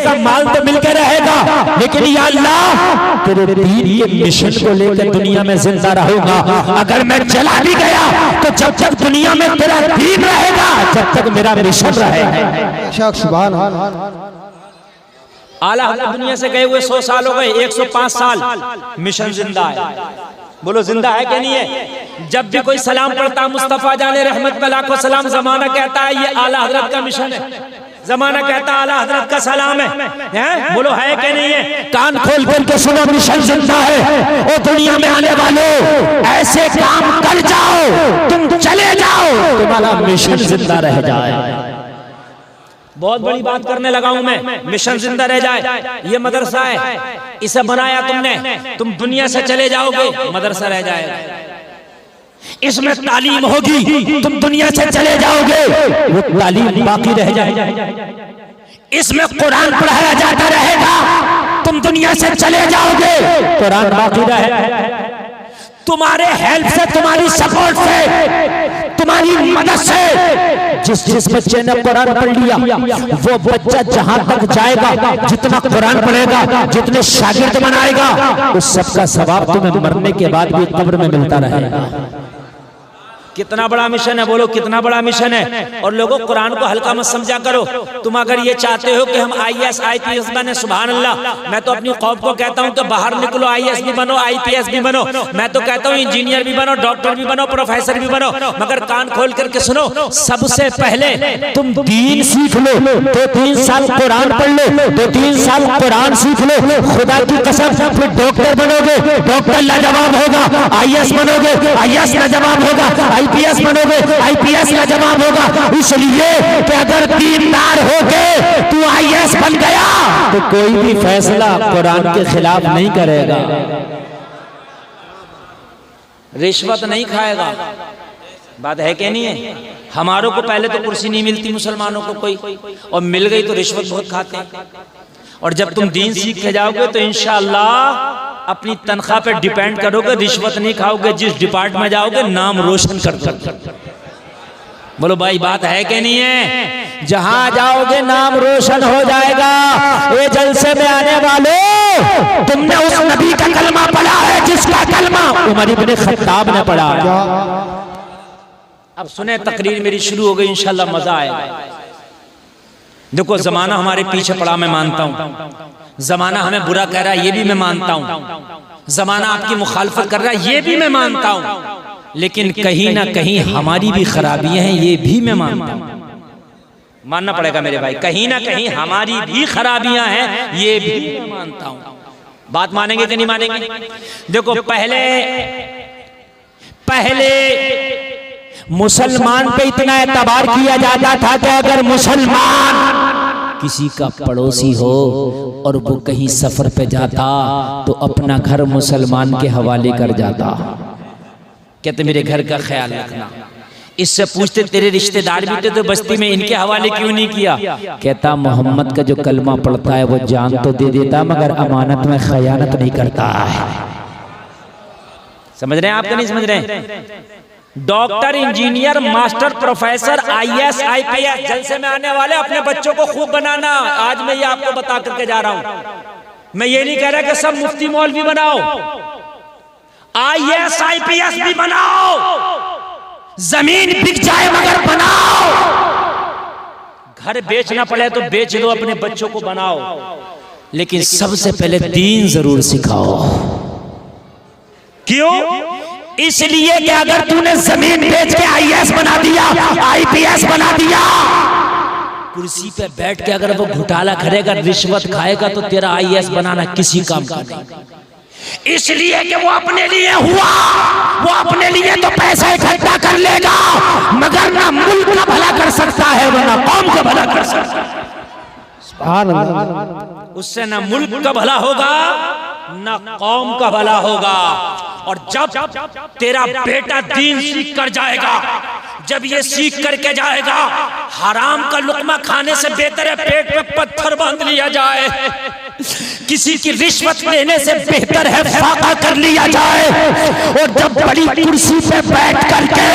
का माल तो मिलकर रहेगा, लेकिन या अल्लाह तेरे दीन के मिशन को लेकर दुनिया में जिंदा रहूंगा। अगर मैं चला भी गया तो जब तक दुनिया में तेरा दीन रहेगा, जब तक मेरा मिशन रहेगा। सुभान आला हज़रत दुनिया से गए हुए 100 साल हो गए, 105 साल मिशन जिंदा है। बोलो जिंदा है क्या नहीं है? जब भी कोई सलाम पढ़ता मुस्तफा जाने रहमत पे लाखों सलाम, जमाना कहता है ये आला हज़रत का मिशन है, जमाना कहता है आला हज़रत का सलाम है? बोलो है क्या नहीं है? कान खोल खोल के सुनो, मिशन जिंदा है। और दुनिया में आने वालों, ऐसे काम कर जाओ, तुम चले जाओ, तुम्हारा मिशन जिंदा रह जाए। बहुत बड़ी बात करने लगा हूं मैं, मिशन जिंदा रह जाए। ये मदरसा है, इसे बनाया तुमने, तुम दुनिया से चले जाओगे, मदरसा रह जाएगा। इसमें तालीम होगी, तुम दुनिया से चले जाओगे, वो तालीम बाकी रह जाएगी। इसमें कुरान पढ़ाया जाता रहेगा, तुम दुनिया से चले जाओगे, कुरान बाकी रहेगा। तुम्हारे हेल्प से, तुम्हारी सपोर्ट से, तुम्हारी मदद से जिस बच्चे ने कुरान पढ़ लिया, वो बच्चा जहां तक जाएगा, जितना कुरान पढ़ेगा, जितने शागिर्द बनाएगा, उस सबका सवाब तुम्हें मरने के बाद भी कब्र में मिलता रहेगा। कितना बड़ा मिशन है, बोलो कितना बड़ा मिशन है। और लोगों, कुरान को हल्का मत समझा करो। तुम अगर ये चाहते हो कि हम IAS IPS बने, सुभान अल्लाह, मैं तो अपनी कौम को कहता हूँ कि बाहर निकलो, IAS भी बनो, IPS भी बनो, मैं तो कहता हूँ इंजीनियर भी बनो, डॉक्टर भी बनो, प्रोफेसर भी बनो, मगर कान खोल करके सुनो, सबसे पहले तुम दीन सीख लो, 2-3 साल कुरान पढ़ लो, 2-3 साल कुरान सीख लो, खुदा की कसम, फिर डॉक्टर बनोगे, डॉक्टर लाजवाब होगा, IAS बनोगे, IAS लाजवाब होगा, IPS बनोगे, IPS लाजवाब होगा। इसलिए कि अगर दीनदार होके तू IAS बन गया तो कोई भी फैसला कुरान के खिलाफ नहीं करेगा, रिश्वत नहीं खाएगा। बात है क्या नहीं है? हमारों को पहले तो कुर्सी नहीं मिलती मुसलमानों को कोई, और मिल गई तो रिश्वत बहुत खाते हैं। और जब तुम दीन सीख के जाओगे तो इंशाअल्लाह अपनी तनख्वाह पे डिपेंड करोगे, रिश्वत नहीं खाओगे, जिस डिपार्टमेंट में जाओगे नाम रोशन कर सकते। बोलो भाई बात है कि नहीं है? जहां जाओगे नाम रोशन हो जाएगा। ये जलसे में आने वालों, तुमने उस नबी का कलमा पढ़ा है जिसका कलमा उमर इब्न खत्ताब ने पढ़ा। अब सुने, तकरीर मेरी शुरू हो गई, इंशाल्लाह मजा आएगा। देखो, जमाना हमारे पीछे पड़ा, मैं मानता हूं। जमाना हमें बुरा कह रहा है, ये भी मैं मानता हूं। जमाना आपकी मुखालफत कर रहा है, ये भी मैं मानता हूं। लेकिन कहीं ना कहीं हमारी भी खराबियां हैं, ये भी मैं मानता हूं। मानना पड़ेगा मेरे भाई, कहीं ना कहीं हमारी भी खराबियां हैं, ये भी मैं मानता हूं। बात मानेंगे कि नहीं मानेंगे? देखो, पहले मुसलमान पे इतना एतबार किया जाता था कि अगर मुसलमान किसी का पड़ोसी हो और वो कहीं सफर पे जाता तो अपना घर मुसलमान के हवाले कर जाता। कहते मेरे घर का ख्याल रखना। इससे पूछते तेरे रिश्तेदार भी थे तो बस्ती में, इनके हवाले क्यों नहीं किया? कहता मोहम्मद का जो कलमा पढ़ता है वो जान तो दे देता मगर अमानत में खयानत नहीं करता है। समझ रहे हैं? आपको नहीं समझ रहे हैं? Doctor, engineer, master, professor, IAS IPS जलसे में आने वाले अपने बच्चों को खूब बनाना। आज मैं ये आपको बता करके जा रहा हूं। मैं ये नहीं कह रहा कि सब मुफ्ती मौलवी बनाओ, IAS IPS भी बनाओ, जमीन बिक जाए मगर बनाओ। घर बेचना पड़े तो बेच दो, अपने बच्चों को बनाओ, लेकिन सबसे पहले दीन जरूर सिखाओ। क्यों? इसलिए कि अगर तूने जमीन बेच के IAS बना दिया, IPS बना दिया, कुर्सी पे बैठ के अगर वो घोटाला करेगा, रिश्वत खाएगा, तो तेरा IAS बनाना किसी काम का नहीं। इसलिए कि वो अपने लिए हुआ, वो अपने लिए तो पैसा इकट्ठा कर लेगा मगर ना मुल्क का भला कर सकता है ना कौम का भला कर सकता है। उससे ना मुल्क का भला होगा ना कौम का भला होगा। और जब तेरा बेटा दीन सीख कर जाएगा, जब ये सीख करके जाएगा हराम का लुकमा खाने से बेहतर है पेट पे पत्थर बांध लिया जाए, किसी की रिश्वत लेने से बेहतर है फाका कर लिया जाए। और जब बड़ी कुर्सी पे बैठ करके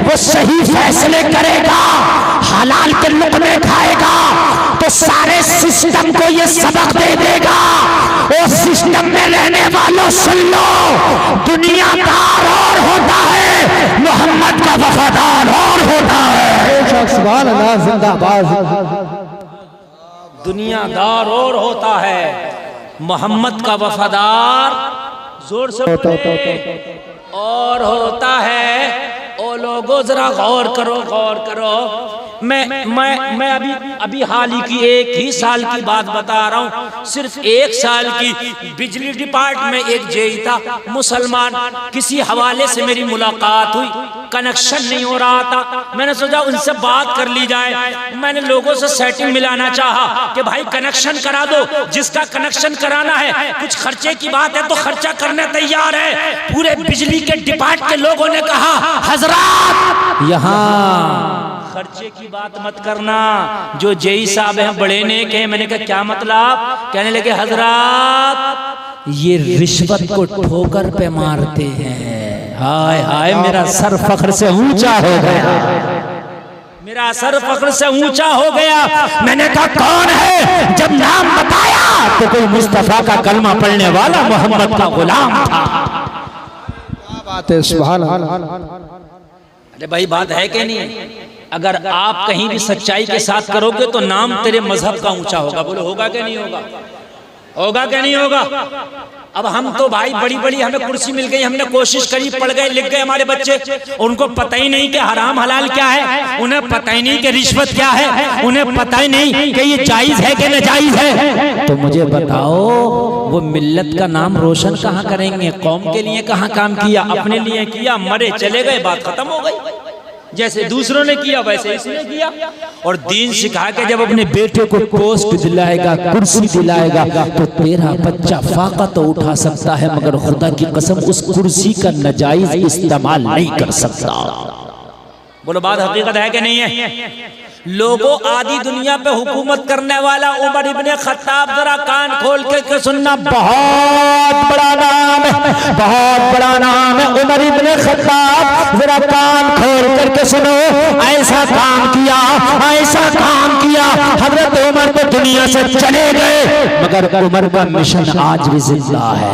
वो सही फैसले करेगा, हलाल के लुकमे खाएगा, तो सारे सिस्टम को ये सबक दे देगा। और सिस्टम में रहने वालों सुन लो, दुनियादार और होता है, मोहम्मद का वफादार और होता है। सुभान अल्लाह, जिंदाबाद। दुनियादार और होता है, मोहम्मद का वफादार जोर से और होता है। ओ लोगों जरा गौर करो, गौर करो। मैं अभी हाल ही की 1 ही साल की बात बता रहा हूँ, सिर्फ 1 साल की। बिजली डिपार्टमेंट में एक जेई था मुसलमान, किसी हवाले से मेरी मुलाकात हुई, कनेक्शन नहीं हो रहा था। मैंने सोचा उनसे बात कर ली जाए। मैंने लोगों से सेटिंग मिलाना चाहा कि भाई कनेक्शन करा दो, जिसका कनेक्शन कराना है, कुछ खर्चे की बात है तो खर्चा करने तैयार है। पूरे बिजली के डिपार्टमेंट के लोगों ने कहा हजरात यहाँ खर्चे की बात मत करना, जो जेई साहब हैं बड़े नेक हैं। मैंने कहा क्या मतलब? कहने लगे हजरात ये रिश्वत को ठोकर पे मारते हैं। हाय हाय, मेरा सर फख्र से ऊंचा हो गया, मेरा सर फख्र से ऊंचा हो गया। मैंने कहा कौन है? जब नाम बताया तो कोई मुस्तफा का कलमा पढ़ने वाला मोहम्मद का गुलाम था। बात है, सुभान अल्लाह। अरे भाई बात है कि नहीं? अगर आप कहीं भी सच्चाई के साथ करोगे तो नाम तेरे मजहब का ऊंचा होगा। बोलो होगा कि नहीं होगा? होगा कि नहीं होगा? अब हम तो भाई बड़ी बड़ी हमें कुर्सी मिल गई, हमने कोशिश करी, पढ़ गए, लिख गए हमारे बच्चे, उनको पता ही नहीं कि हराम हलाल क्या है, उन्हें पता ही नहीं कि रिश्वत क्या है, उन्हें पता ही नहीं कि ये जायज है कि नाजायज है। तो मुझे बताओ वो मिल्लत का नाम रोशन कहाँ करेंगे? कौम के लिए कहाँ काम किया? अपने लिए किया, मरे चले गए, बात खत्म हो गई। जैसे दूसरों ने किया वैसे इसने किया। और दीन सिखा के जब अपने बेटे को पोस्ट दिलाएगा, कुर्सी दिलाएगा, तो तेरा बच्चा फाका तो उठा सकता है, मगर खुदा की कसम उस कुर्सी का नाजायज इस्तेमाल नहीं कर सकता। बोलो बात हकीकत है कि नहीं है? लोगों आदि दुनिया पे हुकूमत करने वाला उमर इब्ने खत्ताब, जरा कान खोल के सुनना, बहुत बड़ा नाम है, बहुत बड़ा नाम है उमर इब्ने खत्ताब। जरा कान खोल करके सुनो, ऐसा काम किया, ऐसा काम किया। हजरत उमर तो दुनिया से चले गए, मगर उमर का मिशन आज भी जिंदा है।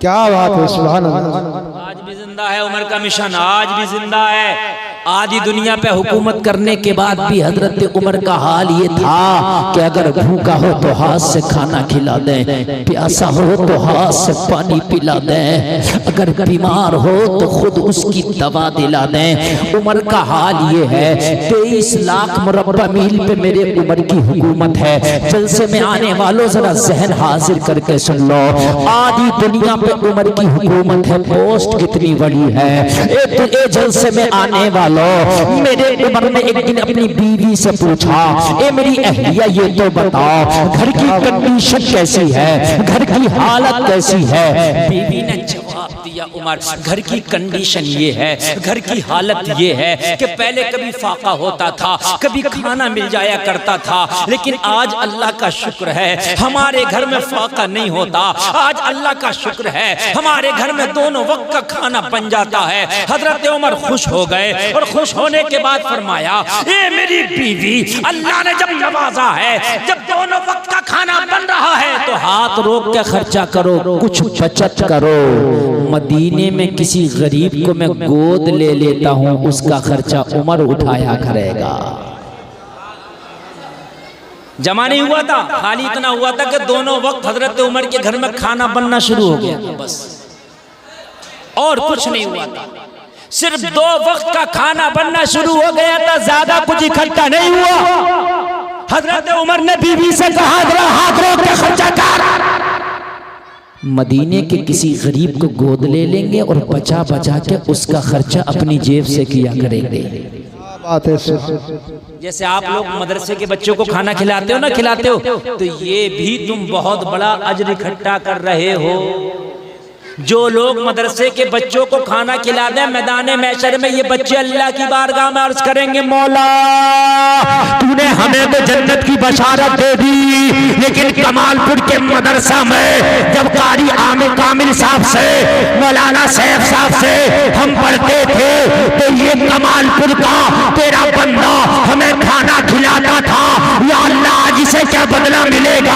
क्या बात है, सुभान अल्लाह। आज भी जिंदा है उमर का मिशन, आज भी जिंदा है। आधी दुनिया पे हुकूमत करने के बाद भी हजरत उमर का हाल ये था कि अगर भूखा हो तो हाथ से खाना खिला दें, प्यासा हो तो हाथ से पानी पिला दें, अगर बीमार हो तो खुद उसकी दवा दिला दें। उमर का हाल ये है, 23 लाख मुरब्बा मील पे मेरे उमर की हुकूमत है। जलसे में आने वालों जरा जहन हाजिर करके सुन लो, आधी दुनिया पे उमर की हुकूमत है। पोस्ट कितनी बड़ी है। ए जलसे में आने वाले मेरे उमर ने एक दिन अपनी बीवी से पूछा, ए मेरी अहलिया ये तो बताओ घर की कंडीशन कैसी है, घर की हालत कैसी है? बीवी ने जवाब दिया, उमर घर की कंडीशन ये है, घर की हालत ये है कि पहले कभी फाका होता था, कभी खाना मिल जाया करता था, लेकिन आज अल्लाह का शुक्र है हमारे घर में फाका नहीं होता। आज अल्लाह का शुक्र है हमारे घर में दोनों वक्त का खाना बन जाता है। हजरत उमर खुश हो गए और खुश होने के बाद फरमाया, ये मेरी बीवी अल्लाह ने जब नवाजा है, जब दोनों वक्त का खाना बन रहा है तो हाथ रोक के खर्चा करो, कुछ बचत करो। मदीने में किसी गरीब को मैं गोद ले लेता हूँ, उसका खर्चा उमर उठाया करेगा। जमा नहीं हुआ था, खाली इतना हुआ था कि दोनों वक्त हजरत उमर के घर में खाना बनना शुरू हो गया, बस और कुछ नहीं हुआ था। सिर्फ 2 वक्त का खाना बनना शुरू हो गया था, ज्यादा कुछ इकट्ठा नहीं हुआ। हजरत उमर ने बीवी से कहा, हाथ रोक के खर्चा कर। मदीने के किसी गरीब को गोद ले लेंगे और बचा बचा के उसका खर्चा अपनी जेब से किया करेंगे। बात है। जैसे आप लोग मदरसे के बच्चों को खाना खिलाते हो ना, खिलाते हो, तो ये भी तुम बहुत बड़ा अजर इकट्ठा कर रहे हो। जो लोग मदरसे के बच्चों को खाना खिला दें मैदान महशर में, ये बच्चे अल्लाह की बारगाह में अर्ज करेंगे, मौला तूने हमें तो जन्नत की बशारत दे दी, लेकिन कमालपुर के मदरसा में जब कारी आमिर कामिल साहब से, मौलाना सैफ साहब से हम पढ़ते थे तो ये कमालपुर का तेरा बंदा हमें खाना खिलाता था। या अल्लाह आज इसे क्या बदला मिलेगा।